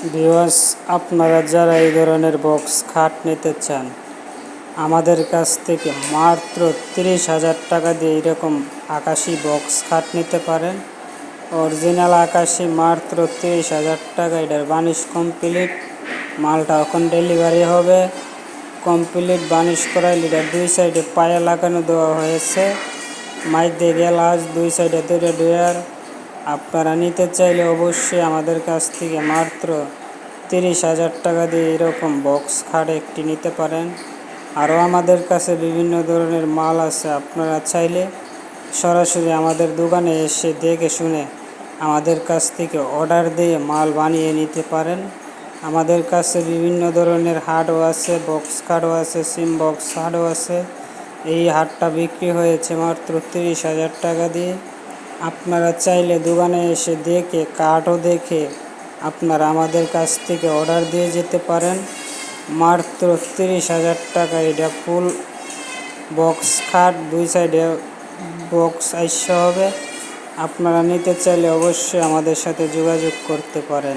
Viewers, আপনারা যারা এই ধরনের বক্স খাট নিতে চান, আমাদের কাছ থেকে মাত্র 30,000 টাকা দিয়ে এরকম আকাশি বক্স খাট নিতে পারেন। অরিজিনাল আকাশি মাত্র 30,000 টাকা। এটার বানিশ কমপ্লিট, মালটা এখন ডেলিভারি হবে। কমপ্লিট বানিশ করা, এটার দুই সাইডে পায়া লাগানো দেওয়া হয়েছে, মাইতে গ্লাস, দুই সাইডে দুটো ডয়ার। আপনারা নিতে চাইলে অবশ্যই আমাদের কাছ থেকে মাত্র 30,000 টাকা দিয়ে এরকম বক্স খাট একটি নিতে পারেন। আরও আমাদের কাছে বিভিন্ন ধরনের মাল আছে, আপনারা চাইলে সরাসরি আমাদের দোকানে এসে দেখে শুনে আমাদের কাছ থেকে অর্ডার দিয়ে মাল বানিয়ে নিতে পারেন। আমাদের কাছে বিভিন্ন ধরনের হাটও আছে, বক্স খাটও আছে, সিম বক্স হাটও আছে। এই হাটটা বিক্রি হয়েছে মাত্র 30,000 টাকা দিয়ে। আপনারা চাইলে দোকানে এসে দেখে কাঠও দেখে আপনারা আমাদের কাছ থেকে অর্ডার দিয়ে যেতে পারেন। মাত্র 30,000 টাকা এটা ফুল বক্স খাট, দুই সাইডে বক্স আইসা হবে। আপনারা নিতে চাইলে অবশ্যই আমাদের সাথে যোগাযোগ করতে পারেন।